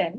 10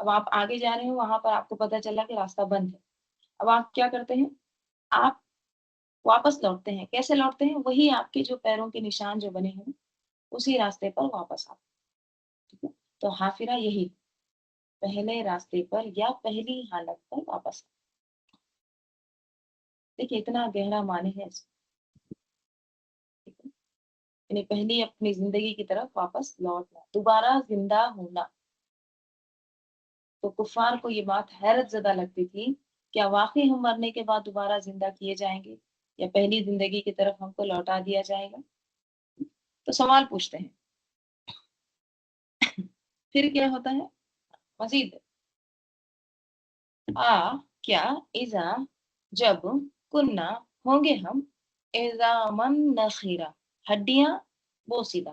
اب آپ آگے جا رہے ہیں، وہاں پر آپ کو پتا چلا کہ راستہ بند ہے. اب آپ کیا کرتے ہیں؟ آپ واپس لوٹتے ہیں. کیسے لوٹتے ہیں؟ وہی آپ کے جو پیروں کے نشان جو بنے ہیں اسی راستے پر واپس آتے. ٹھیک ہے، تو حافرہ یہی پہلے راستے پر یا پہلی حالت پر واپس. دیکھیے اتنا گہرا معنی ہے اس. ٹھیک ہے، یعنی پہلی اپنی زندگی کی طرف واپس لوٹنا، دوبارہ زندہ ہونا. تو کفار کو یہ بات حیرت زدہ لگتی تھی، کیا واقعی ہم مرنے کے بعد دوبارہ زندہ کیے جائیں گے یا پہلی زندگی کی طرف ہم کو لوٹا دیا جائے گا؟ تو سوال پوچھتے ہیں. پھر کیا ہوتا ہے مزید؟ کیا اذا جب کننا ہوں گے ہم اعظامً نخیرہ ہڈیاں بوسیدہ،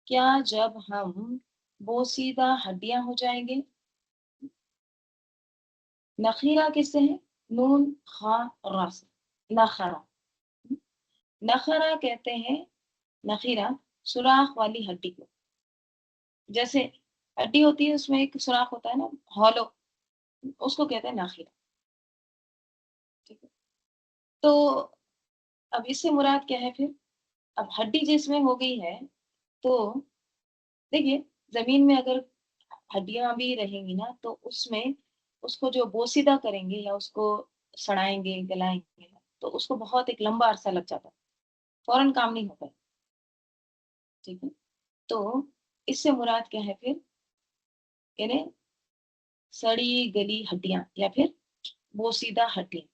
کیا جب ہم بوسیدہ ہڈیاں ہو جائیں گے. نخیرہ کس سے ہے؟ نون خا را سے. نخرا، نخرا کہتے ہیں نخیرہ سوراخ والی ہڈی کو. جیسے ہڈی ہوتی ہے اس میں ایک سوراخ ہوتا ہے نا ہالو، اس کو کہتے ہیں نخیرہ. ٹھیک ہے، تو اب اس سے مراد کیا ہے پھر؟ اب ہڈی جس میں ہو گئی ہے تو دیکھیے زمین میں اگر ہڈیاں بھی رہیں گی نا تو اس میں اس کو جو بوسیدہ کریں گے یا اس کو سڑائیں گے گلائیں گے تو اس کو بہت ایک لمبا عرصہ لگ جاتا ہے، فوراً کام نہیں ہوتا ہے. ٹھیک ہے، تو اس سے مراد کیا ہے پھر؟ یعنی سڑی گلی ہڈیاں یا پھر بوسیدہ ہڈیاں.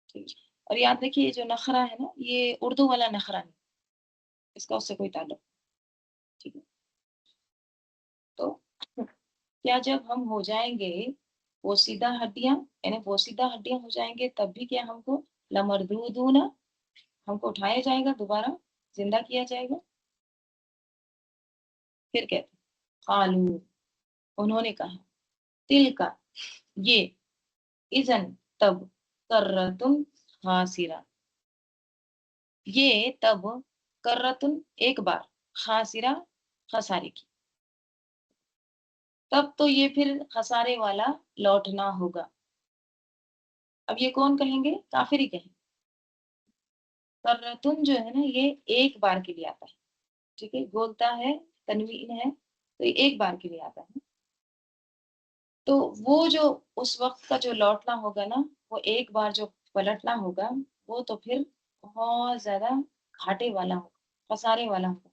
ٹھیک ہے، اور یاد رکھیے یہ جو نخرہ ہے نا یہ اردو والا نخرہ نہیں، اس کا اس سے کوئی تعلق. ٹھیک ہے، تو کیا جب ہم ہو جائیں گے بوسیدہ ہڈیاں، یعنی بوسیدہ ہڈیاں ہو جائیں گے تب بھی کیا ہم کو لمردودون ہم کو اٹھایا جائے گا، دوبارہ زندہ کیا جائے گا. پھر کہتے قالو انہوں نے کہا تل کا یہ اذن تب کرتن خاسرہ، یہ تب کرتن ایک بار خاسرہ خسارے کی، تب تو یہ پھر خسارے والا لوٹنا ہوگا. اب یہ کون کہیں گے؟ کافر ہی کہیں. کرتن جو ہے نا یہ ایک بار کے لیے آتا ہے. ٹھیک ہے، بولتا ہے تنوین ہے تو یہ ایک بار کے لیے آتا ہے. تو وہ جو اس وقت کا جو لوٹنا ہوگا نا وہ ایک بار جو پلٹنا ہوگا وہ تو پھر بہت زیادہ گھاٹے والا ہوگا، خسارے والا ہوگا.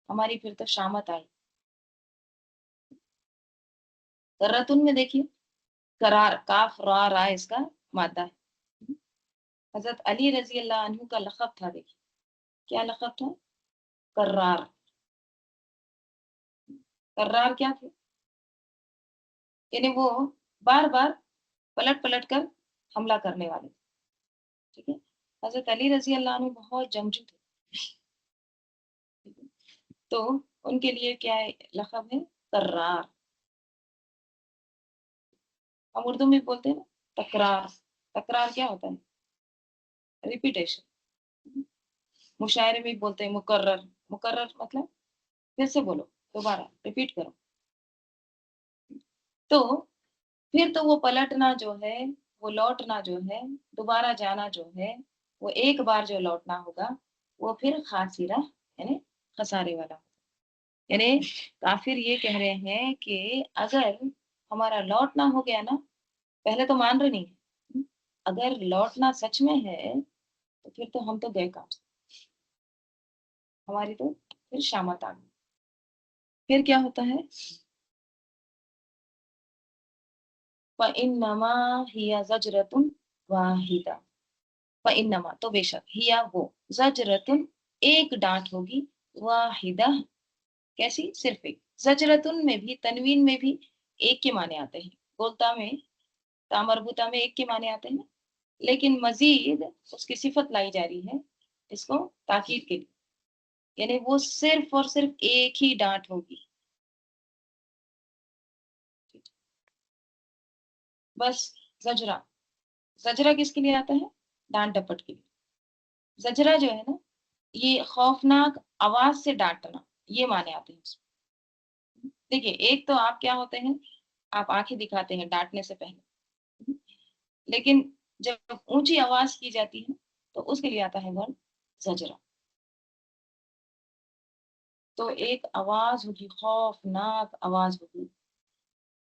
ہماری پھر تو شامت آئی. کرتن میں دیکھیے قرار کاف را را اس کا مادہ ہے. حضرت علی رضی اللہ عنہ کا لقب تھا، دیکھیے کیا لقب تھا؟ کرار. کرار کیا تھے؟ یعنی وہ بار بار پلٹ پلٹ کر حملہ کرنے والے. ٹھیک ہے، حضرت علی رضی اللہ عنہ بہت جنگجو تھے. تو ان کے لیے کیا لقب ہے؟ کرار. ہم اردو میں بولتے ہیں نا تکرار. تکرار کیا ہوتا ہے؟ ریپیٹیشن. مشاعرے میں بولتے ہیں مکرر. مکرر مطلب پھر سے بولو، دوبارہ ریپیٹ کرو. تو پھر تو وہ پلٹنا جو ہے، وہ لوٹنا جو ہے، دوبارہ جانا جو ہے، وہ ایک بار جو لوٹنا ہوگا وہ پھر خاسرہ یعنی خسارے والا. یعنی کافر یہ کہہ رہے ہیں کہ اگر ہمارا لوٹنا ہو گیا نا، پہلے تو مان رہے نہیں، اگر لوٹنا سچ میں ہے تو پھر تو ہم تو گئے کام سے، ہماری تو پھر شامت آ گئی. پھر کیا ہوتا ہے؟ فَإِنَّمَا هِيَ زَجْرَةٌ وَاحِدَةٌ، فَإِنَّمَا تو بے شک ہیا وہ زجرتن ایک ڈانٹ ہوگی، واحدہ کیسی؟ صرف ایک. زجرتن میں بھی تنوین میں بھی ایک کے معنی آتے ہیں، بولتا میں تامربوطہ میں ایک کے معنی آتے ہیں، لیکن مزید اس کی صفت لائی جا رہی ہے اس کو تاکید کے لیے، یعنی وہ صرف اور صرف ایک ہی ڈانٹ ہوگی. بس زجرہ. زجرہ کس کے لیے آتا ہے؟ ڈانٹ ڈپٹ کے لیے. زجرہ جو ہے نا یہ خوفناک آواز سے ڈانٹنا، یہ معنی آتے ہیں اس میں. دیکھیے ایک تو آپ کیا ہوتے ہیں آپ آنکھیں دکھاتے ہیں ڈانٹنے سے پہلے، لیکن جب اونچی آواز کی جاتی ہے تو اس کے لیے آتا ہے ورڈ زجرہ. تو ایک آواز ہوگی، خوفناک آواز ہوگی،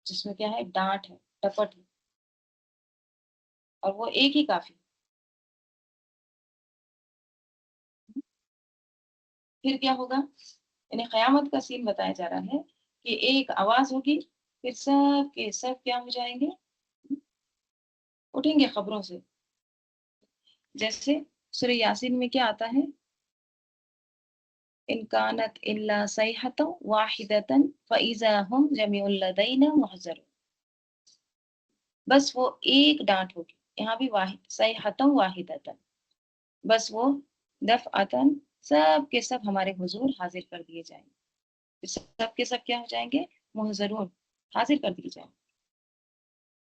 جس میں کیا ہے، ڈانٹ ہے، ٹپٹ ہے، اور وہ ایک ہی کافی. پھر کیا ہوگا، یعنی قیامت کا سین بتایا جا رہا ہے کہ ایک آواز ہوگی، پھر سب کے سب کیا ہو جائیں گے، اٹھیں گے خبروں سے. جیسے سورہ یاسین میں کیا آتا ہے، ان کانت الا صیحۃ واحدۃ فاذا هم جميع لدینا محضرون. بس وہ ایک ڈانٹ ہوگی، یہاں بھی واحد، صیحۃ واحدۃ، بس وہ دفعتاً سب کے سب ہمارے حضور حاضر کر دیے جائیں گے. سب کے سب کیا ہو جائیں گے، محضرون، حاضر کر دیے جائیں گے.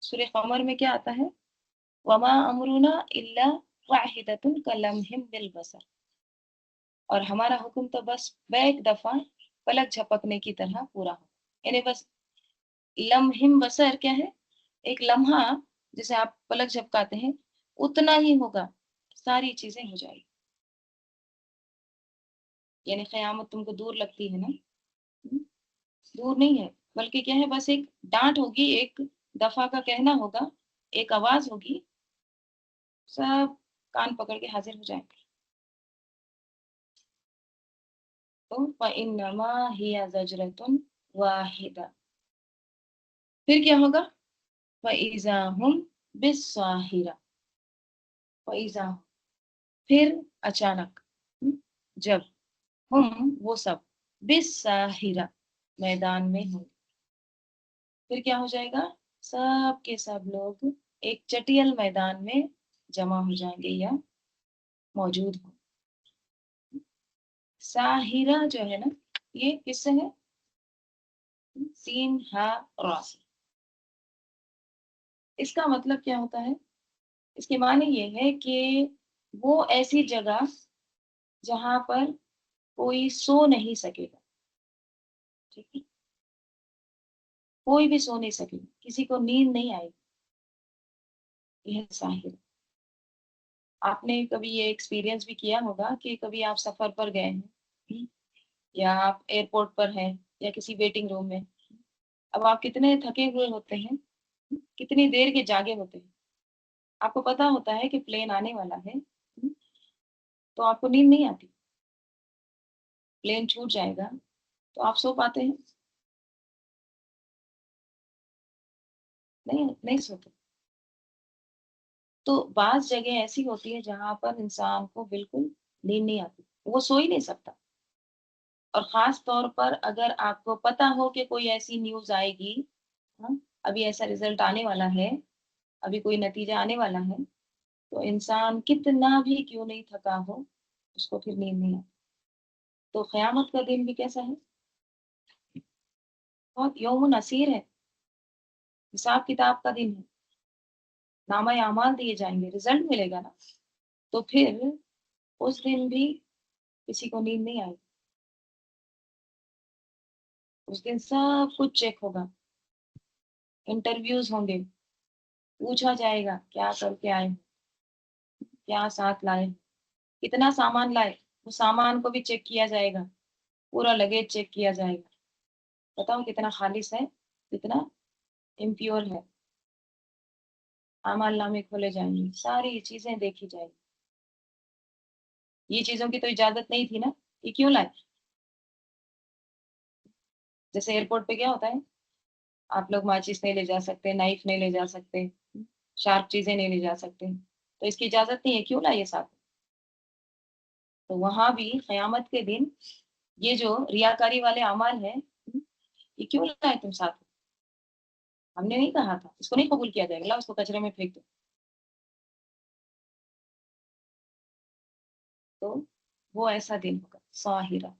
سورہ قمر میں کیا آتا ہے، وما امرنا الا واحدۃ کلمح بالبصر، اور ہمارا حکم تو بس بیک دفعہ پلک جھپکنے کی طرح پورا ہو. یعنی بس لمحم بصر کیا ہے، ایک لمحہ جسے آپ پلک جھپکاتے ہیں، اتنا ہی ہوگا، ساری چیزیں ہو جائیں. یعنی قیامت تم کو دور لگتی ہے نا، دور نہیں ہے، بلکہ کیا ہے، بس ایک ڈانٹ ہوگی، ایک دفعہ کا کہنا ہوگا، ایک آواز ہوگی، سب کان پکڑ کے حاضر ہو جائیں گے. تو فَإِنَّمَا هِيَ زَجْرَةٌ وَاحِدَةٌ. پھر کیا ہوگا، فَإِذَا هُمْ بِالسَّاهِرَةِ. فَإِذَا، پھر اچانک، جب، ہم وہ سب، بالساہرہ، میدان میں ہوں. پھر کیا ہو جائے گا، سب کے سب لوگ ایک چٹیل میدان میں جمع ہو جائیں گے یا موجود ہوں. ساہرہ جو ہے نا، یہ کس سے ہے، سین ہا را سے. اس کا مطلب کیا ہوتا ہے، اس کے معنی یہ ہے کہ وہ ایسی جگہ جہاں پر کوئی سو نہیں سکے گا. ٹھیک ہے، کوئی بھی سو نہیں سکے گا، کسی کو نیند نہیں آئے گی، یہ ساحر. آپ نے کبھی یہ ایکسپیرینس بھی کیا ہوگا کہ کبھی آپ سفر پر گئے ہیں، یا آپ ایئرپورٹ پر ہیں، یا کسی ویٹنگ روم میں. اب آپ کتنے تھکے ہوئے ہوتے ہیں، کتنی دیر کے جاگے ہوتے ہیں، آپ کو پتا ہوتا ہے کہ پلین آنے والا ہے، تو آپ کو نیند نہیں آتی، پلین چھوٹ جائے گا، تو آپ سو پاتے ہیں، نہیں نہیں سوتے. تو بعض جگہ ایسی ہوتی ہے جہاں پر انسان کو بالکل نیند نہیں آتی، وہ سو ہی نہیں سکتا. اور خاص طور پر اگر آپ کو پتا ہو کہ کوئی ایسی نیوز آئے گی، ہاں، ابھی ایسا رزلٹ آنے والا ہے، ابھی کوئی نتیجہ آنے والا ہے، تو انسان کتنا بھی کیوں نہیں تھکا ہو، اس کو پھر نیند نہیں آتی. تو قیامت کا دن بھی کیسا ہے، بہت یوم عسیر ہے، حساب کتاب کا دن ہے، نامہ اعمال دیے جائیں گے، رزلٹ ملے گا نا. تو پھر اس دن بھی کسی کو نیند نہیں آئے گی. اس دن سب کچھ چیک ہوگا، انٹرویوز ہوں گے، پوچھا جائے گا کیا کر کے آئے، کیا ساتھ لائے، کتنا سامان لائے، وہ سامان کو بھی چیک کیا جائے گا، پورا لگیج چیک کیا جائے گا، بتاؤ کتنا خالص ہے، کتنا امپیور ہے. اعمال نامے کھولے جائیں گے، ساری چیزیں دیکھی جائیں گی. یہ چیزوں کی تو اجازت نہیں تھی نا، یہ کیوں لائے. جیسے ایئرپورٹ پہ کیا ہوتا ہے، آپ لوگ ماچس نہیں لے جا سکتے، نائف نہیں لے جا سکتے، شارپ چیزیں نہیں لے جا سکتے، تو اس کی اجازت نہیں ہے، کیوں لائے ساتھ. تو وہاں بھی قیامت کے دن یہ جو ریاکاری والے اعمال ہیں، یہ کیوں لائے تم ساتھ، ہم نے نہیں کہا تھا، اس کو نہیں قبول کیا جائے گا، اس کو کچرے میں پھینک دو. تو وہ ایسا دن ہوگا ساحرہ.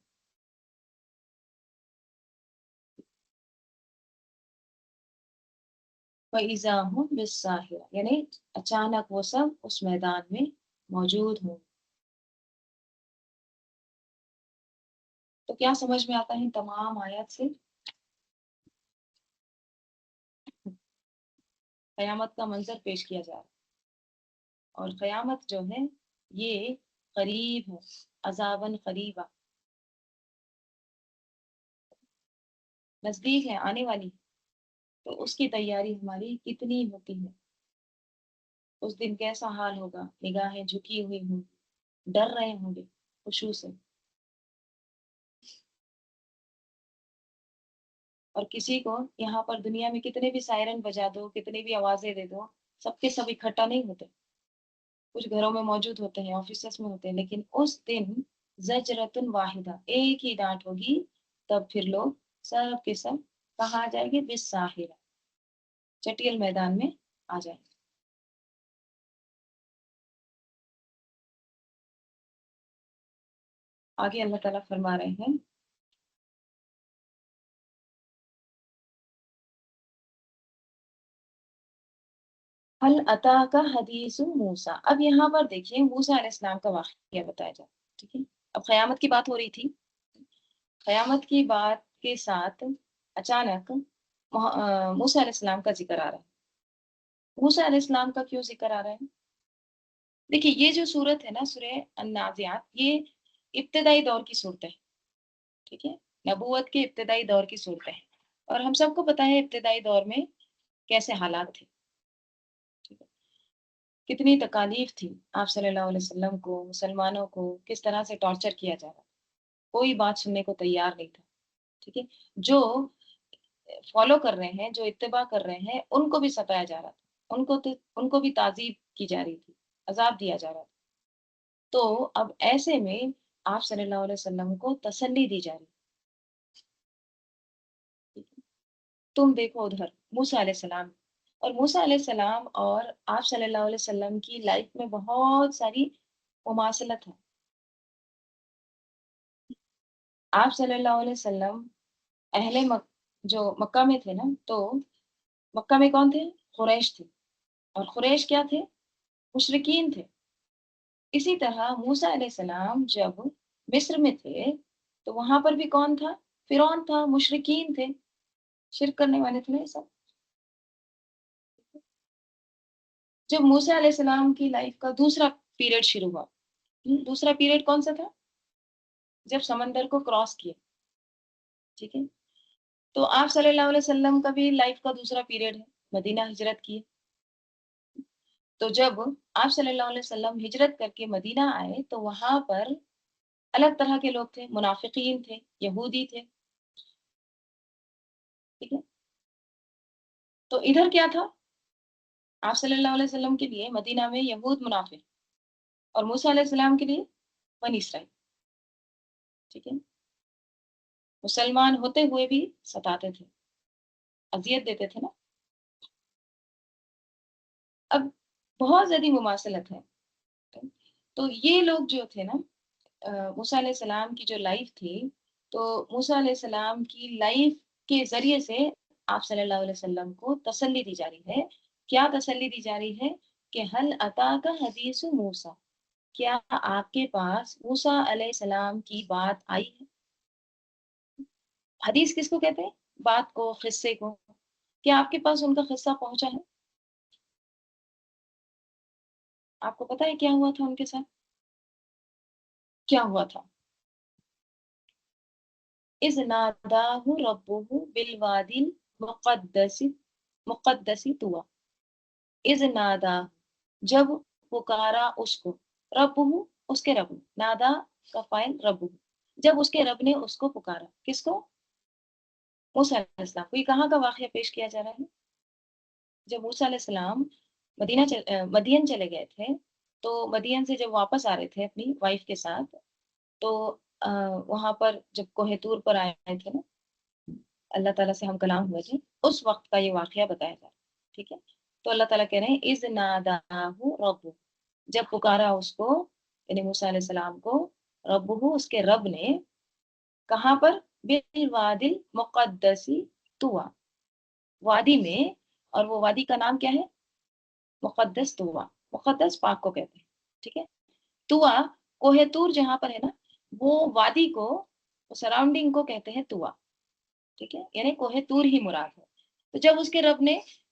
فَإِذَا هُمْ بِالسَّاهِرَةِ، یعنی اچانک وہ سب اس میدان میں موجود ہوں. تو کیا سمجھ میں آتا ہے تمام آیات سے، قیامت کا منظر پیش کیا جا رہا ہے، اور قیامت جو ہے یہ قریب ہے، عذاباً قریبا، نزدیک ہے، آنے والی ہے۔ تو اس کی تیاری ہماری کتنی ہوتی ہے؟ اس دن کیسا حال ہوگا؟ نگاہیں جھکی ہوئی ہوں گی، ڈر رہے ہوں گے خشوع سے، اور کسی کو یہاں پر دنیا میں کتنے بھی سائرن بجا دو، کتنی بھی آوازیں دے دو، سب کے سب اکٹھا نہیں ہوتے، کچھ گھروں میں موجود ہوتے ہیں، آفیسز میں ہوتے ہیں، لیکن اس دن زجرتن واحدہ، ایک ہی ڈانٹ ہوگی، تب پھر لوگ سب کے سب کہاں آ جائیں گے؟ بالساہرہ، چٹیل میدان میں آ جائیں گے۔ آگے اللہ تعالیٰ فرما رہے ہیں حل عطا کا حدیث موسیٰ۔ اب یہاں پر دیکھیے موسیٰ علیہ السلام کا واقعہ بتایا جاتا ہے، ٹھیک ہے؟ اب قیامت کی بات ہو رہی تھی، قیامت کی بات کے ساتھ اچانک موسیٰ علیہ السلام کا ذکر آ رہا ہے۔ موسیٰ علیہ السلام کا کیوں ذکر آ رہا ہے؟ دیکھیے یہ جو صورت ہے نا، سورہ النازعات، یہ ابتدائی دور کی صورت ہے، ٹھیک ہے؟ نبوت کے ابتدائی دور کی صورت ہے، اور ہم سب کو پتہ ہے ابتدائی دور میں کیسے حالات تھے، ٹھیک ہے؟ کتنی تکالیف تھی آپ صلی اللہ علیہ وسلم کو، مسلمانوں کو کس طرح سے ٹارچر کیا جا رہا، کوئی بات سننے کو تیار نہیں تھا، ٹھیک ہے؟ جو فالو کر رہے ہیں، جو اتباع کر رہے ہیں، ان کو بھی ستایا جا رہا تھا، ان کو بھی تعذیب کی جا رہی تھی، عذاب دیا جا رہا تھا۔ تو اب ایسے میں آپ صلی اللہ علیہ وسلم کو تسلی دی جا رہی ہے۔ تم دیکھو ادھر موسیٰ علیہ السلام، اور موسیٰ علیہ السلام اور آپ صلی اللہ علیہ وسلم کی لائف میں بہت ساری مماثلت ہے۔ آپ صلی اللہ علیہ وسلم جو مکہ میں تھے نا، تو مکہ میں کون تھے؟ قریش تھے، اور قریش کیا تھے؟ مشرکین تھے۔ اسی طرح موسیٰ علیہ السلام جب مصر میں تھے تو وہاں پر بھی کون تھا؟ فرعون تھا، مشرکین تھے، شرک کرنے والے تھے سب۔ جب موسیٰ علیہ السلام کی لائف کا دوسرا پیریڈ شروع ہوا، دوسرا پیریڈ کون سا تھا؟ جب سمندر کو کراس کیا، ٹھیک ہے؟ تو آپ صلی اللہ علیہ وسلم کا بھی لائف کا دوسرا پیریڈ ہے، مدینہ ہجرت کی۔ تو جب آپ صلی اللہ علیہ وسلم ہجرت کر کے مدینہ آئے تو وہاں پر الگ طرح کے لوگ تھے، منافقین تھے، یہودی تھے، ٹھیک ہے؟ تو ادھر کیا تھا؟ آپ صلی اللہ علیہ وسلم کے لیے مدینہ میں یہود منافق، اور موسیٰ علیہ السلام کے لیے بنی اسرائیل، ٹھیک ہے؟ مسلمان ہوتے ہوئے بھی ستاتے تھے، اذیت دیتے تھے نا۔ اب بہت زیادہ مماثلت ہے۔ تو یہ لوگ جو تھے نا، موسیٰ علیہ السلام کی جو لائف تھی، تو موسیٰ علیہ السلام کی لائف کے ذریعے سے آپ صلی اللہ علیہ وسلم کو تسلی دی جا رہی ہے۔ کیا تسلی دی جا رہی ہے؟ کہ حل عطا کا حدیث موسیٰ، کیا آپ کے پاس موسیٰ علیہ السلام کی بات آئی ہے؟ حدیث کس کو کہتے ہیں؟ بات کو، قصے کو۔ کیا آپ کے پاس ان کا قصہ پہنچا ہے؟ آپ کو پتا ہے کیا ہوا تھا ان کے ساتھ؟ کیا ہوا تھا؟ اذ ناداہ ربہ بالوادی مقدس طویٰ، اذ نادا، جب پکارا اس کو، ربہ، اس کے رب نے، نادا کا فاعل ربہ، جب اس کے رب نے اس کو پکارا، کس کو؟ موسیٰ علیہ السلام کو۔ یہ کہاں کا واقعہ پیش کیا جا رہا ہے؟ جب موسیٰ علیہ السلام مدین چلے گئے تھے، تو مدین سے جب واپس آ رہے تھے اپنی وائف کے ساتھ، تو وہاں پر جب کوہ طور پر آئے تھے نا، اللہ تعالیٰ سے ہم کلام ہوئے تھے، اس وقت کا یہ واقعہ بتایا جا رہا ہے، ٹھیک ہے؟ تو اللہ تعالیٰ کہہ رہے ہیں اذ ناداہ ربہ، جب پکارا اس کو، یعنی موسیٰ علیہ السلام کو، ربہ، اس کے رب نے، کہاں پر؟ بالوادی المقدس طویٰ، وادی میں، اور وہ وادی کا نام کیا ہے؟ مقدس طویٰ، مقدس پاک کو کہتے ہیں، ٹھیک ہے؟ طویٰ، کوہ طور جہاں پر ہے نا، وہ وادی کو، سراؤنڈنگ کو کہتے ہیں طویٰ، ٹھیک ہے؟ یعنی کوہ طور ہی مراد ہے۔ تو جب اس کے رب نے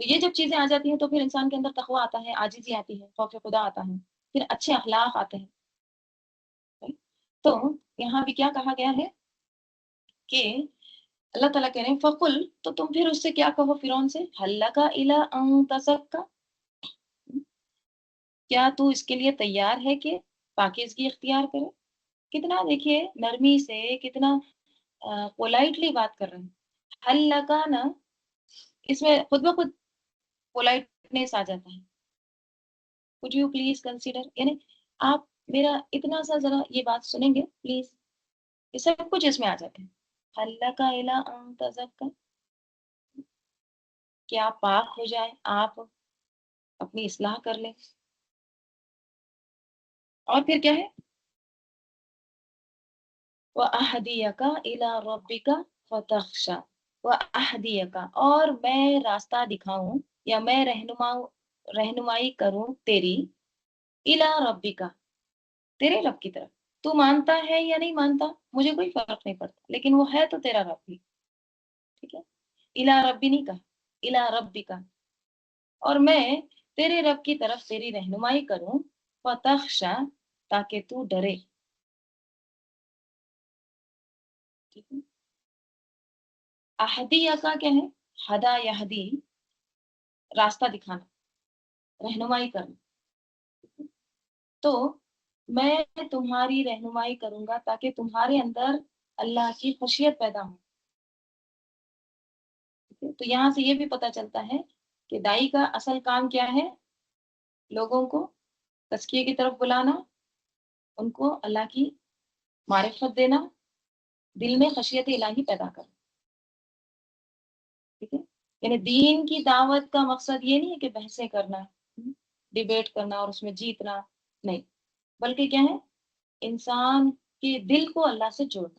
تو یہ جب چیزیں آ جاتی ہیں تو پھر انسان کے اندر تقویٰ آتا ہے، عاجزی آتی ہے، خوف خدا آتا ہے، پھر اچھے اخلاق آتے ہیں. تو یہاں بھی کیا کہا گیا ہے کہ اللہ تعالیٰ کہہ رہے ہیں فقل، تو تم پھر اس سے کیا کہو فرعون سے، حل لک الی ان تزکا، کیا تو اس کے لیے تیار ہے کہ پاکیزگی اختیار کرے. کتنا دیکھیے نرمی سے، کتنا پولائٹلی بات کر رہے ہیں. حل لکا نا، اس میں خود بخود پولائٹنیس آ جاتا ہے. could you please consider، یعنی آپ میرا اتنا سا ذرا یہ بات سنیں گے پلیز، یہ سب کچھ اس میں آ جاتے ہیں. حل لک الی ان تزکا، کہ آپ پاک ہو جائیں، آپ اپنی اصلاح کر لیں. اور پھر کیا ہے، وَأَهْدِيَكَ إِلَىٰ رَبِّكَ فَتَخْشَىٰ، وَأَهْدِيَكَ، اور میں راستہ دکھاؤں یا میں رہنمائی کروں تیری، إِلَىٰ رَبِّكَ، تیرے رب کی طرف. تو مانتا ہے یا نہیں مانتا مجھے کوئی فرق نہیں پڑتا، لیکن وہ ہے تو تیرا رب بھی. ٹھیک ہے، إِلَىٰ رَبِّ نہیں کہا، إِلَىٰ رَبِّكَ، اور میں تیرے رب کی طرف تیری رہنمائی کروں، فَتَخْشَىٰ، تاکہ تو ڈرے. ٹھیک ہے، احدیہ کا کیا ہے، ہدا یہدی، راستہ دکھانا، رہنمائی کرنا. تو میں تمہاری رہنمائی کروں گا تاکہ تمہارے اندر اللہ کی خشیت پیدا ہو. تو یہاں سے یہ بھی پتہ چلتا ہے کہ دائی کا اصل کام کیا ہے، لوگوں کو تزکیے کی طرف بلانا، ان کو اللہ کی معرفت دینا، دل میں خشیت الہی پیدا کرنا. ٹھیک ہے، یعنی دین کی دعوت کا مقصد یہ نہیں ہے کہ بحثیں کرنا، ڈیبیٹ کرنا اور اس میں جیتنا، نہیں، بلکہ کیا ہے، انسان کے دل کو اللہ سے جوڑنا،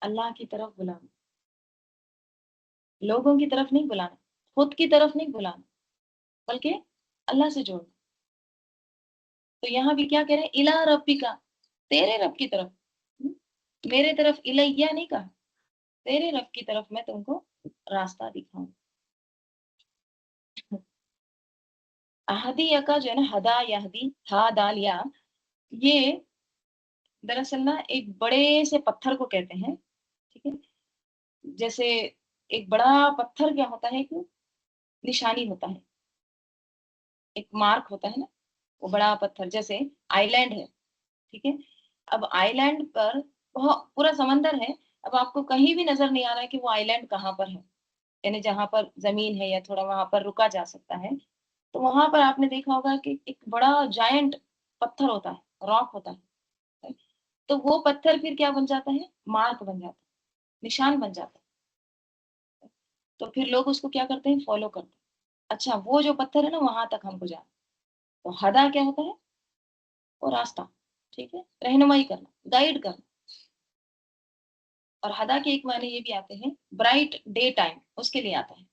اللہ کی طرف بلانا، لوگوں کی طرف نہیں بلانا، خود کی طرف نہیں بلانا، بلکہ اللہ سے جوڑنا. تو یہاں بھی کیا کہہ رہے ہیں، الا ربی کا، تیرے رب کی طرف، میرے طرف الیہ نہیں کہا، تیرے رب کی طرف میں تم کو راستہ دکھاؤں. احدی کا جو ہے نا، ہدا یہدی، ہا دال یا، یہ دراصل نا ایک بڑے سے پتھر کو کہتے ہیں. ٹھیک ہے، جیسے ایک بڑا پتھر کیا ہوتا ہے، ایک نشانی ہوتا ہے، ایک مارک ہوتا ہے نا، وہ بڑا پتھر جیسے آئی لینڈ ہے. ٹھیک ہے، اب آئی لینڈ پر بہت پورا سمندر ہے، اب آپ کو کہیں بھی نظر نہیں آ رہا ہے کہ وہ آئی لینڈ کہاں پر ہے، یعنی جہاں پر زمین ہے یا تھوڑا وہاں پر رکا جا سکتا ہے. تو وہاں پر آپ نے دیکھا ہوگا کہ ایک بڑا جائنٹ پتھر ہوتا ہے، راک ہوتا ہے. تو وہ پتھر پھر کیا بن جاتا ہے، مارک بن جاتا ہے، نشان بن جاتا ہے. تو پھر لوگ اس کو کیا کرتے ہیں، فالو کرتے ہیں. اچھا وہ جو پتھر ہے نا، وہاں تک ہم کو جانا. تو ہدا کیا ہوتا ہے، وہ راستہ. ٹھیک ہے، رہنمائی کرنا، گائیڈ کرنا. اور ہدا کے ایک معنی یہ بھی آتے ہیں برائٹ ڈے ٹائم، اس کے لیے آتا ہے.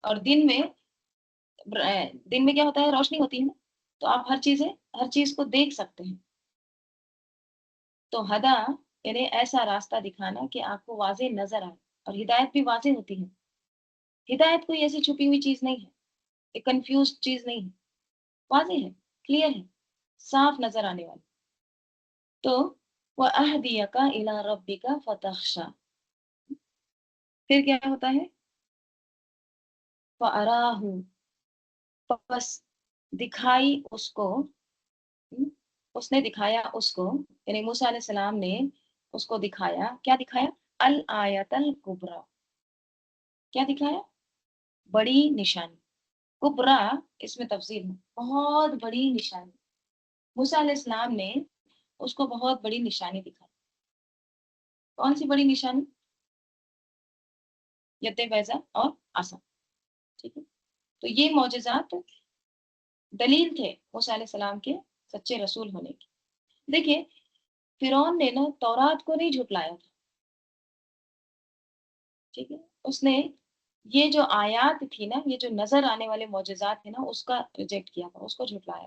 اور دن میں کیا ہوتا ہے، روشنی ہوتی ہے نا، تو آپ ہر چیز کو دیکھ سکتے ہیں. تو ہدا یعنی ایسا راستہ دکھانا کہ آپ کو واضح نظر آئے. اور ہدایت بھی واضح ہوتی ہے، ہدایت کوئی ایسی چھپی ہوئی چیز نہیں ہے، ایک کنفیوز چیز نہیں ہے، واضح ہے، کلیئر ہے، صاف نظر آنے والی. تو وَأَهْدِيَكَ إِلَىٰ رَبِّكَ فَتَخْشَىٰ، پھر کیا ہوتا ہے، فَأَرَاهُ، پس دکھائی اس کو، اس نے دکھایا اس کو، یعنی موسیٰ علیہ السلام نے اس کو دکھایا. کیا دکھایا، الآیت الکبریٰ، کیا دکھایا، بڑی نشانی. کبریٰ اس میں تفسیر ہے، بہت بڑی نشانی. موسیٰ علیہ السلام نے اس کو بہت بڑی نشانی دکھائی. کون سی بڑی نشانی، ید بیضا اور عصا. ٹھیک ہے، تو یہ معجزات دلیل تھے موسیٰ علیہ السلام کے سچے رسول ہونے کی. دیکھیے فرعون نے نا تورات کو نہیں جھٹلایا تھا. ٹھیک ہے، اس نے یہ جو آیات تھی نا، یہ جو نظر آنے والے معجزات تھے نا، اس کا ریجیکٹ کیا تھا، اس کو جھٹلایا.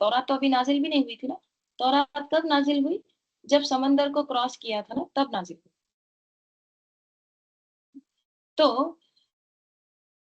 تورات تو ابھی نازل بھی نہیں ہوئی تھی نا. تورات کب نازل ہوئی، جب سمندر کو کراس کیا تھا نا، تب نازل ہوئی. تو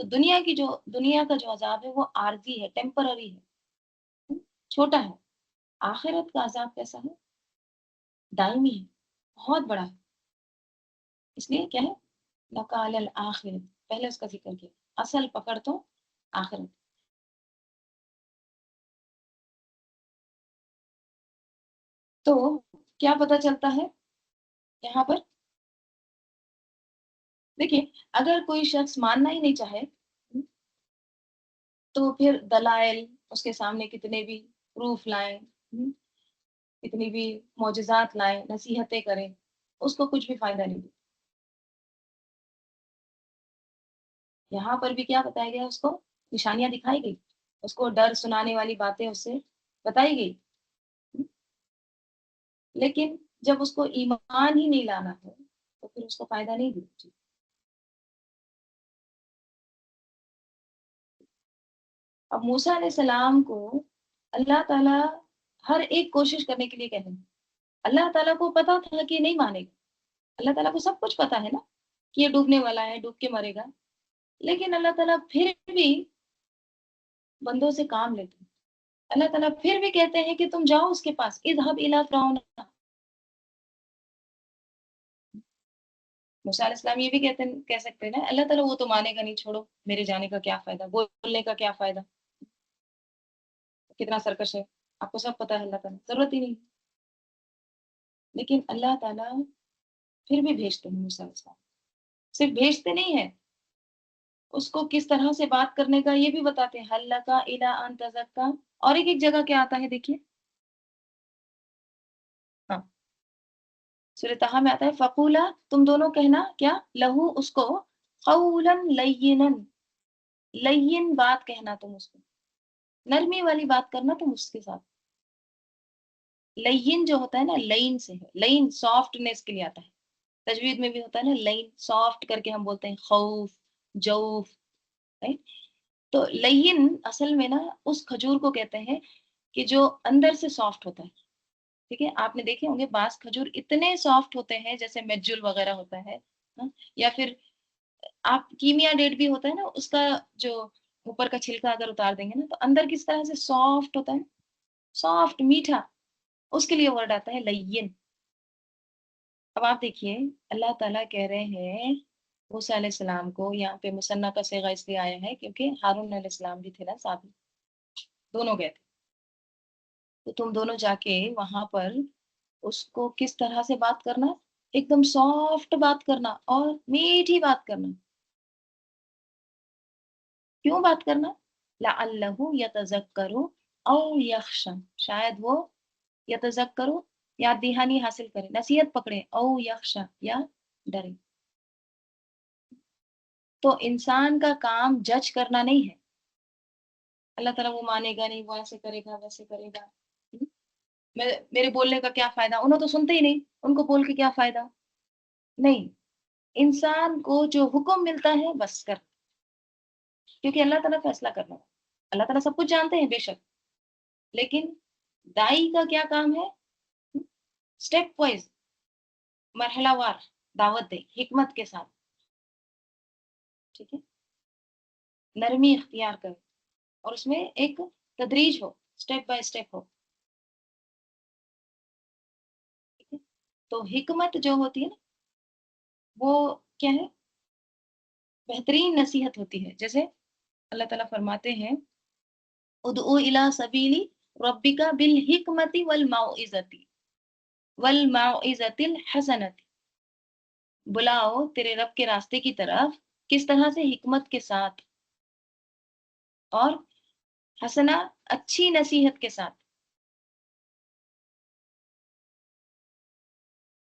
تو دنیا کا جو عذاب ہے وہ عارضی ہے، ٹیمپرری ہے، چھوٹا ہے. آخرت کا عذاب کیسا ہے؟ دائمی ہے، بہت بڑا ہے. اس لیے کیا ہے؟ لَقَالَ الْآخِرَةِ، پہلے اس کا ذکر کیا. اصل پکڑ تو آخرت. تو کیا پتہ چلتا ہے یہاں پر؟ دیکھیے، اگر کوئی شخص ماننا ہی نہیں چاہے تو پھر دلائل اس کے سامنے کتنے بھی پروف لائیں، کتنی بھی معجزات لائیں، نصیحتیں کریں، اس کو کچھ بھی فائدہ نہیں. یہاں پر بھی کیا بتایا گیا؟ اس کو نشانیاں دکھائی گئی، اس کو ڈر سنانے والی باتیں اس سے بتائی گئی. لیکن جب اس کو ایمان ہی نہیں لانا ہے تو پھر اس کو فائدہ نہیں دی. اب موسیٰ علیہ السلام کو اللہ تعالیٰ ہر ایک کوشش کرنے کے لیے کہتے ہیں. اللہ تعالیٰ کو پتا تھا کہ نہیں مانے گا. اللہ تعالیٰ کو سب کچھ پتا ہے نا کہ یہ ڈوبنے والا ہے، ڈوب کے مرے گا. لیکن اللہ تعالیٰ پھر بھی بندوں سے کام لیتے ہیں. اللہ تعالیٰ پھر بھی کہتے ہیں کہ تم جاؤ اس کے پاس، اذهب الى فرعون. موسیٰ علیہ السلام یہ بھی کہہ سکتے ہیں نا، اللہ تعالیٰ وہ تو مانے گا نہیں، چھوڑو، میرے جانے کا کیا فائدہ، بولنے کا کیا فائدہ، کتنا سرکش ہے، آپ کو سب پتا ہے، اللہ تعالیٰ ضرورت ہی نہیں. لیکن اللہ تعالیٰ پھر بھی بھیجتے ہیں موسیٰ علیہ السلام. صرف بھیجتے نہیں ہیں، اس کو کس طرح سے بات کرنے کا یہ بھی بتاتے ہیں. حل لک الی ان تزکا. اور ایک جگہ کیا آتا ہے دیکھیے، ہاں سورہ طہ میں آتا ہے فقولا، تم دونوں کہنا کیا، لہو اس کو، قولا لینا، لین بات کہنا، تم اس کو نرمی والی بات کرنا تم اس کے ساتھ. لین جو ہوتا ہے نا، لین سے ہے، لین سافٹنس کے لیے آتا ہے. تجوید میں بھی ہوتا ہے نا لین، سافٹ کر کے ہم بولتے ہیں خوف، جوف. تو لین اصل میں نا اس کھجور کو کہتے ہیں کہ جو اندر سے سافٹ ہوتا ہے. ٹھیک ہے، آپ نے دیکھے ہوں گے بعض کھجور اتنے سافٹ ہوتے ہیں جیسے میجل وغیرہ ہوتا ہے، یا پھر آپ کیمیا ڈیٹ بھی ہوتا ہے نا، اس کا جو اوپر کا چھلکا اگر اتار دیں گے نا تو اندر کس طرح سے سافٹ ہوتا ہے، سافٹ میٹھا. اس کے لیے ورڈ آتا ہے لین. اب آپ دیکھیے اللہ تعالیٰ کہہ رہے ہیں موسیٰ علیہ السلام کو، یہاں پہ مثنیٰ کا صیغہ اس لیے آیا ہے کیونکہ ہارون علیہ السلام بھی تھے نا ساتھ میں، دونوں گئے تھے. تو تم دونوں جا کے وہاں پر اس کو کس طرح سے بات کرنا، ایک دم سافٹ بات کرنا اور میٹھی بات کرنا. کیوں بات کرنا؟ لعلہ یتذکر او یخشی، شاید وہ یتذکر یاد دہانی حاصل کرے، نصیحت پکڑے، او یخشی یا ڈرے. تو انسان کا کام جج کرنا نہیں ہے. اللہ تعالیٰ وہ مانے گا نہیں، وہ ایسے کرے گا ویسے کرے گا، میرے بولنے کا کیا فائدہ، انہوں تو سنتے ہی نہیں، ان کو بول کے کیا فائدہ. نہیں، انسان کو جو حکم ملتا ہے بس کر، کیونکہ اللہ تعالیٰ فیصلہ کرنا ہے. اللہ تعالیٰ سب کچھ جانتے ہیں بے شک، لیکن دائی کا کیا کام ہے؟ اسٹیپ وائز، مرحلہ وار دعوت دے، حکمت کے ساتھ. ٹھیک ہے، نرمی اختیار کر، اور اس میں ایک تدریج ہو، اسٹیپ بائی اسٹیپ ہو. ٹھیک ہے؟ تو حکمت جو ہوتی ہے نا وہ کیا ہے؟ بہترین نصیحت ہوتی ہے. جیسے اللہ تعالیٰ فرماتے ہیں ادعو الی سبیل ربک بالحکمت والموعظۃ الحسنۃ. بلاؤ تیرے رب کے راستے کی طرف کس طرح سے؟ حکمت کے ساتھ اور حسنہ اچھی نصیحت کے ساتھ.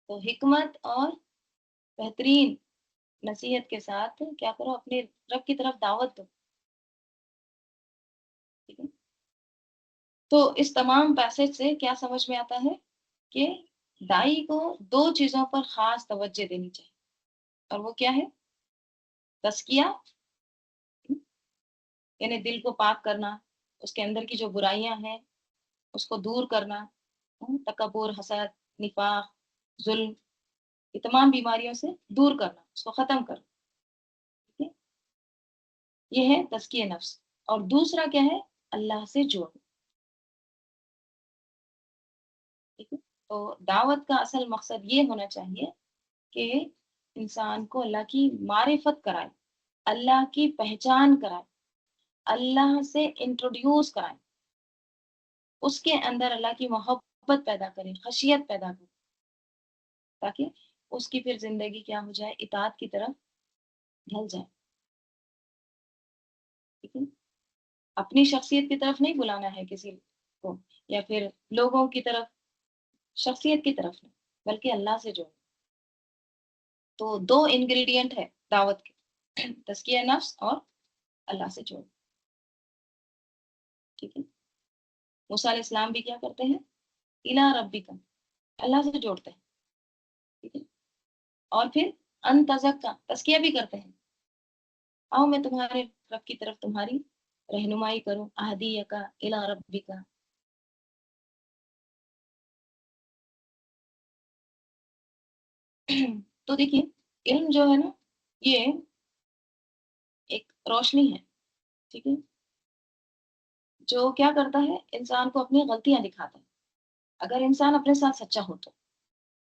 تو حکمت اور بہترین نصیحت کے ساتھ کیا کرو؟ اپنے رب کی طرف دعوت دو. ٹھیک ہے، تو اس تمام پیسج سے کیا سمجھ میں آتا ہے کہ دائی کو دو چیزوں پر خاص توجہ دینی چاہیے، اور وہ کیا ہے؟ تزکیہ، یعنی دل کو پاک کرنا، اس کے اندر کی جو برائیاں ہیں اس کو دور کرنا، تکبر، حسد، نفاق، ظلم، یہ تمام بیماریوں سے دور کرنا، اس کو ختم کرنا. ٹھیک ہے؟ یہ ہے تزکیہ نفس. اور دوسرا کیا ہے؟ اللہ سے جوڑنا. ٹھیک ہے. تو دعوت کا اصل مقصد یہ ہونا چاہیے کہ انسان کو اللہ کی معرفت کرائے، اللہ کی پہچان کرائے، اللہ سے انٹروڈیوس کرائے، اس کے اندر اللہ کی محبت پیدا کرے، خشیت پیدا کرے، تاکہ اس کی پھر زندگی کیا ہو جائے؟ اطاعت کی طرف ڈھل جائے. ٹھیک ہے. اپنی شخصیت کی طرف نہیں بلانا ہے کسی کو، یا پھر لوگوں کی طرف، شخصیت کی طرف نہیں، بلکہ اللہ سے جوڑنا. تو دو انگریڈینٹ ہے دعوت کے، تزکیہ نفس اور اللہ سے جوڑنا. ٹھیک ہے. موسیٰ علیہ السلام بھی کیا کرتے ہیں؟ اِلیٰ ربک، اللہ سے جوڑتے ہیں. ٹھیک ہے. اور پھر ان تزکا، تزکیہ بھی کرتے ہیں. آؤ میں تمہارے رب کی طرف تمہاری رہنمائی کروں، اہدیک الی ربک. تو دیکھیے، علم جو ہے نا، یہ ایک روشنی ہے. ٹھیک ہے. جو کیا کرتا ہے؟ انسان کو اپنی غلطیاں دکھاتا ہے، اگر انسان اپنے ساتھ سچا ہو تو.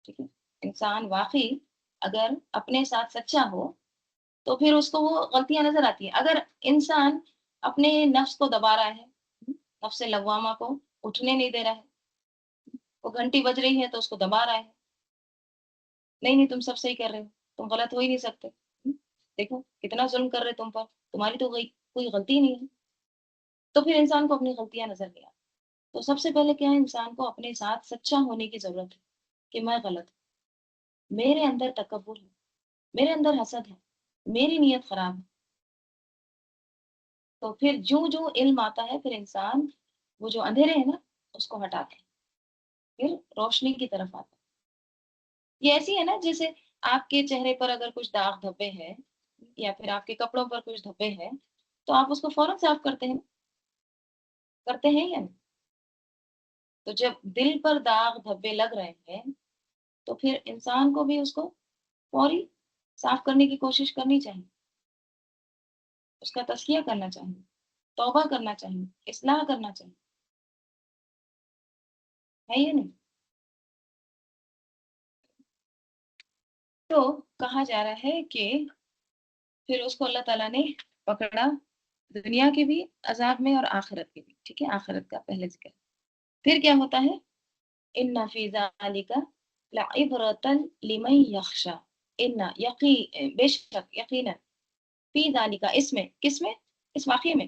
ٹھیک ہے. انسان واقعی اگر اپنے ساتھ سچا ہو تو پھر اس کو وہ غلطیاں نظر آتی ہیں. اگر انسان اپنے نفس کو دبا رہا ہے، نفس لوامہ کو اٹھنے نہیں دے رہا ہے، وہ گھنٹی بج رہی ہے تو اس کو دبا رہا ہے، نہیں نہیں تم سب صحیح کر رہے ہو، تم غلط ہو ہی نہیں سکتے، دیکھو کتنا ظلم کر رہے تم پر، تمہاری تو کوئی غلطی نہیں ہے. تو پھر انسان کو اپنی غلطیاں نظر نہیں آتی. تو سب سے پہلے کیا ہے؟ انسان کو اپنے ساتھ سچا ہونے کی ضرورت ہے کہ میں غلط ہوں، میرے اندر تکبر ہے، میرے اندر حسد ہے، میری نیت خراب ہے. تو پھر جو جو علم آتا ہے، پھر انسان وہ جو اندھیرے ہیں نا اس کو ہٹاتا ہے، پھر روشنی کی طرف آتا ہے. یہ ایسی ہے نا جیسے آپ کے چہرے پر اگر کچھ داغ دھبے ہیں، یا پھر آپ کے کپڑوں پر کچھ دھبے ہیں، تو آپ اس کو فوراً صاف کرتے ہیں، کرتے ہیں یا نہیں؟ تو جب دل پر داغ دھبے لگ رہے ہیں تو پھر انسان کو بھی اس کو فوری صاف کرنے کی کوشش کرنی چاہیے، اس کا تزکیہ کرنا چاہیے، توبہ کرنا چاہیے، اصلاح کرنا چاہیے. ہے یا نہیں؟ تو کہا جا رہا ہے کہ پھر اس کو اللہ تعالیٰ نے پکڑا، دنیا کے بھی عذاب میں اور آخرت کے بھی. ٹھیک ہے. آخرت کا پہلے ذکر. پھر کیا ہوتا ہے؟ ان فی ذالک لعبرۃ لمن یخشی. ان بے شک، یقینا، فی ذالک، اس میں، کس میں؟ اس واقعے میں،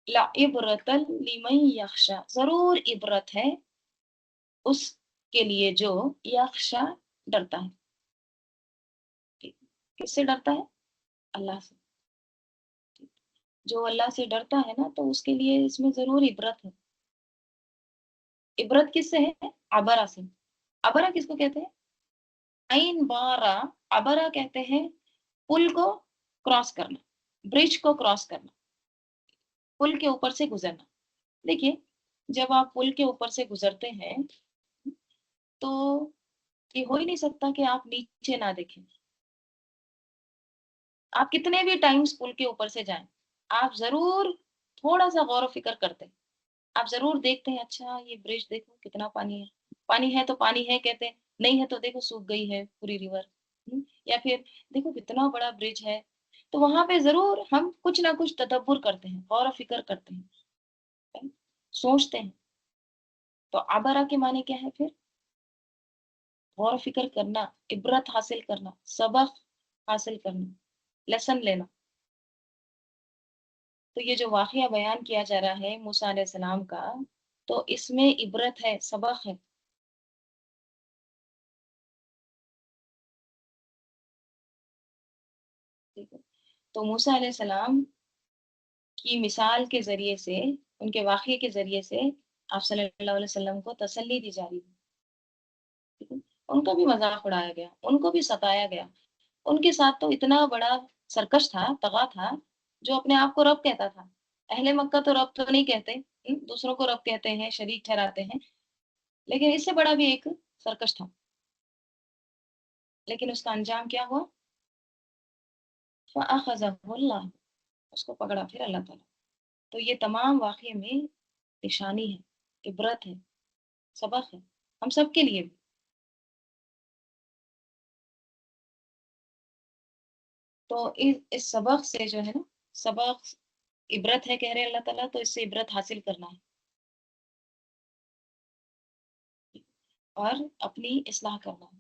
لعبرۃ لمن یخشی، ضرور عبرت ہے اس کے لیے جو یخشا، ڈرتا ہے. کس سے ڈرتا ہے؟ اللہ سے. جو اللہ سے ڈرتا ہے نا تو اس کے لیے اس میں ضرور عبرت ہے. عبرت کس سے ہے؟ عبرہ سے. عبرہ کس کو کہتے ہیں؟ عین بارہ، عبرہ کہتے ہیں پل کو کراس کرنا، برج کو کراس کرنا، پل کے اوپر سے گزرنا. دیکھیے، جب آپ پل کے اوپر سے گزرتے ہیں تو یہ ہو ہی نہیں سکتا کہ آپ نیچے نہ دیکھیں. آپ کتنے بھی ٹائمز پل کے اوپر سے جائیں، آپ ضرور تھوڑا سا غور و فکر کرتے ہیں، آپ ضرور دیکھتے ہیں اچھا یہ برج دیکھو کتنا پانی ہے، پانی ہے تو پانی ہے کہتے ہیں، نہیں ہے تو دیکھو سوکھ گئی ہے پوری ریور. یا پھر دیکھو کتنا بڑا برج ہے. تو وہاں پہ ضرور ہم کچھ نہ کچھ تدبر کرتے ہیں، غور و فکر کرتے ہیں، سوچتے ہیں. تو عبرہ کے معنی کیا ہے پھر؟ غور و فکر کرنا، عبرت حاصل کرنا، سبق حاصل کرنا، لیسن لینا. تو یہ جو واقعہ بیان کیا جا رہا ہے موسیٰ علیہ السلام کا، تو اس میں عبرت ہے، سبق ہے. ٹھیک ہے. تو موسیٰ علیہ السلام کی مثال کے ذریعے سے، ان کے واقعے کے ذریعے سے آپ صلی اللہ علیہ وسلم کو تسلی دی جا رہی ہے. ٹھیک ہے. ان کا بھی مذاق اڑایا گیا، ان کو بھی ستایا گیا. ان کے ساتھ تو اتنا بڑا سرکش تھا، طغا تھا، جو اپنے آپ کو رب کہتا تھا. اہل مکہ تو رب تو نہیں کہتے، دوسروں کو رب کہتے ہیں، شریک ٹھہراتے ہیں، لیکن اس سے بڑا بھی ایک سرکش تھا. لیکن اس کا انجام کیا ہوا؟ فَأَخَذَهُ اللَّهُ، اس کو پکڑا پھر اللہ تعالیٰ. تو یہ تمام واقعے میں نشانی ہے، عبرت ہے، سبق ہے ہم سب کے لیے بھی. تو اس سبق سے جو ہے نا، سبق عبرت ہے کہہ رہے اللہ تعالیٰ، تو اس سے عبرت حاصل کرنا ہے اور اپنی اصلاح کرنا ہے.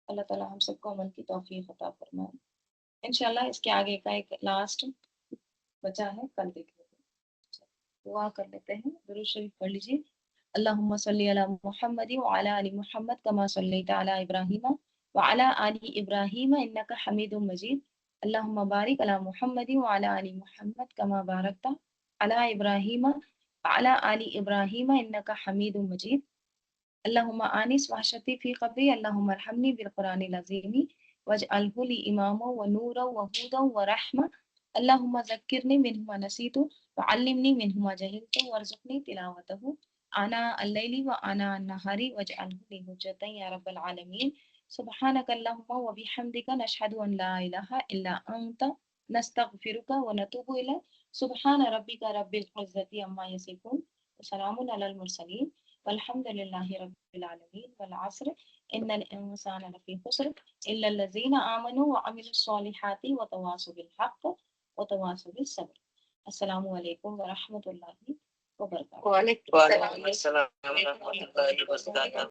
اللہ تعالیٰ ہم سب کو عمل کی توفیق عطا فرمائے. انشاءاللہ اس کے آگے کا ایک لاسٹ بچا ہے، کل دیکھ لیتے ہیں. دعا کر لیتے ہیں، درود شریف پڑھ لیجیے. اللہم صلی علی محمد وعلی آل محمد کما صلیت علی ابراہیم وعلی آل ابراہیم انک حمید مجید. اللہم بارک علی محمد وعلی آل محمد کما بارکت علی ابراہیم وعلی آل ابراہیم انک حمید مجید. اللہم آنس وحشتی فی قبری، اللہم ارحمنی بالقرآن العظیم واجعلہ لی اماما ونورا وہودا ورحمہ. اللہم ذکرنی منہ ما نسیت وعلمنی منہ ما جہلت وارزقنی تلاوتہ آناء اللیل وآناء النہار واجعلہ لی حجۃ یا رب العالمین. سبحانک اللہم وبحمدک نشہد ان لا الہ الا انت نستغفرک ونتوب الیک. سبحان ربک رب العزۃ عما یصفون وسلام علی المرسلین والحمد للہ رب العالمین. والعصر ان الانسان لفی خسر الا الذین آمنوا وعملوا الصالحات وتواصوا بالحق وتواصوا بالصبر. السلام علیکم ورحمۃ اللہ وبرکاتہ. وعلیکم السلام ورحمۃ اللہ وبرکاتہ.